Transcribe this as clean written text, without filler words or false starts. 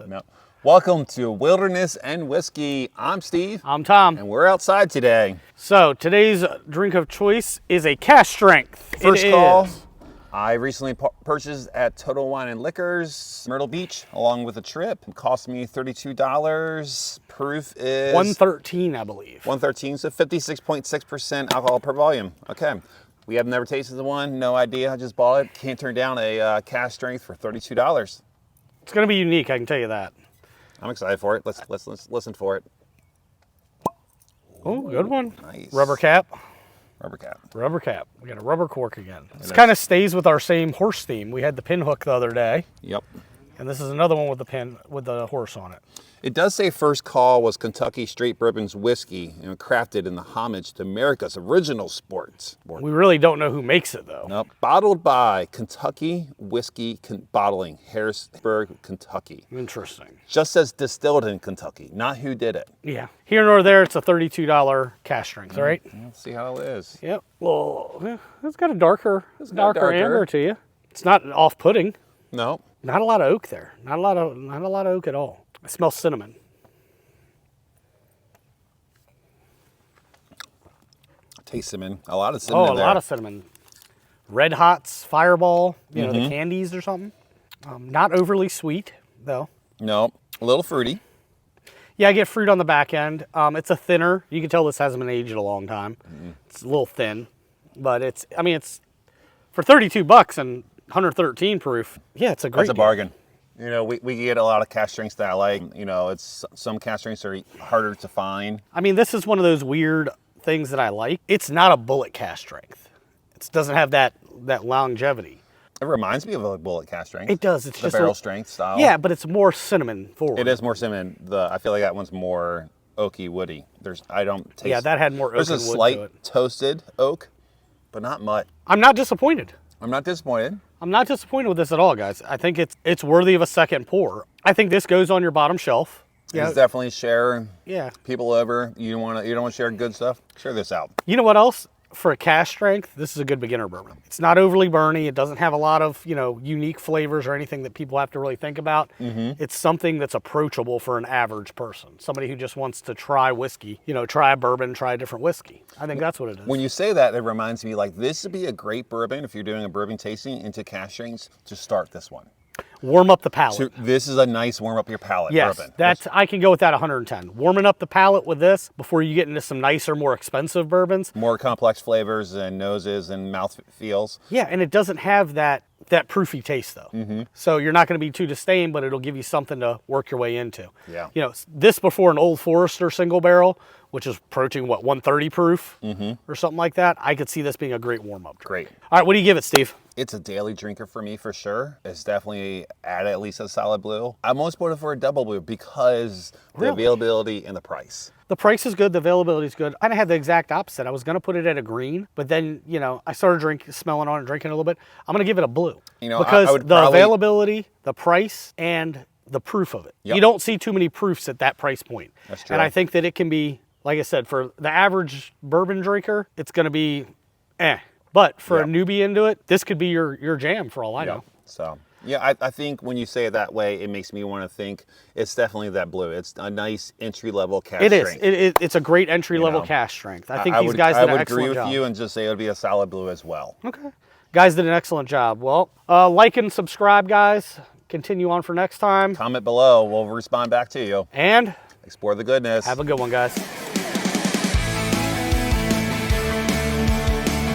No. Welcome to Wilderness and Whiskey. I'm Steve. I'm Tom. And we're outside today. So today's drink of choice is a Cask Strength. First call. I recently purchased at Total Wine and Liquors, Myrtle Beach, along with a trip. It cost me $32. Proof is 113, I believe. 113, so 56.6% alcohol per volume. Okay. We have never tasted the one. No idea. I just bought it. Can't turn down a Cask Strength for $32. It's going to be unique, I can tell you that. I'm excited for it. Let's listen for it. Oh, good one. Nice. Rubber cap. Rubber cap. Rubber cap. We got a rubber cork again. This kind of stays with our same horse theme. We had the pin hook the other day. Yep. And this is another one with the pin with the horse on it. It does say first call was Kentucky Straight Bourbon's whiskey, crafted in the homage to America's original sports. We really don't know who makes it though. Nope. Bottled by Kentucky Whiskey Bottling, Harrisburg, Kentucky. Interesting. Just says distilled in Kentucky, not who did it. Yeah. Here nor there, it's a $32 Cask Strength, right? Let's see how it is. Yep. Well, it's got a darker amber to you. It's not off-putting. No. Not a lot of oak there. Not a lot of oak at all. I smell cinnamon. Taste cinnamon. A lot of cinnamon. Oh, a lot of cinnamon. Red Hots, Fireball, you know, the candies or something. Not overly sweet, though. No, a little fruity. Yeah, I get fruit on the back end. It's a thinner. You can tell this hasn't been aged a long time. It's a little thin, but it's for $32 and 113 proof. Yeah, it's a great. That's a bargain. You know, we get a lot of Cask Strengths that I like. You know, some Cask Strengths are harder to find. I mean, this is one of those weird things that I like. It's not a bullet Cask Strength. It doesn't have that longevity. It reminds me of a bullet Cask Strength. It does. It's the just barrel strength style. Yeah, but it's more cinnamon forward. It is more cinnamon. I feel like that one's more oaky, woody. I don't taste. Yeah, that had more oak. There's a and wood slight to it. toasted oak, but not much. I'm not disappointed. I'm not disappointed. I'm not disappointed with this at all, guys. I think it's worthy of a second pour. I think this goes on your bottom shelf. It's definitely share. Yeah. People over. You don't want to share good stuff. Share this out. You know what else? For a Cask Strength, this is a good beginner bourbon. It's not overly burny. It doesn't have a lot of, unique flavors or anything that people have to really think about. It's something that's approachable for an average person. Somebody who just wants to try whiskey, try a bourbon, try a different whiskey. I think that's what it is. When you say that, it reminds me this would be a great bourbon if you're doing a bourbon tasting into Cask Strengths to start this one. Warm up the palate. So this is a nice warm up your palate bourbon. I can go with that 110. Warming up the palate with this before you get into some nicer, more expensive bourbons. More complex flavors and noses and mouth feels. Yeah, and it doesn't have that proofy taste though. So you're not going to be too disdained, but it'll give you something to work your way into. Yeah. This before an Old Forester single barrel, which is approaching 130 proof or something like that. I could see this being a great warm up drink. Great. All right, what do you give it, Steve? It's a daily drinker for me for sure. It's definitely at least a solid blue. I'm almost voted for a double blue because the availability and the price. The price is good, the availability is good. I had the exact opposite. I was going to put it at a green, but then, I started smelling on it, drinking it a little bit. I'm going to give it a blue. Because availability, the price, and the proof of it. Yep. You don't see too many proofs at that price point. That's true. And I think that it can be, like I said, for the average bourbon drinker, it's going to be But for a newbie into it, this could be your jam for all I know. So, yeah, I think when you say it that way, it makes me want to think it's definitely that blue. It's a nice entry-level Cask Strength. It is. It's a great entry-level Cask Strength. I think these guys did an excellent job. I would agree with you and just say it would be a solid blue as well. Okay. Guys did an excellent job. Well, like and subscribe, guys. Continue on for next time. Comment below. We'll respond back to you. And explore the goodness. Have a good one, guys.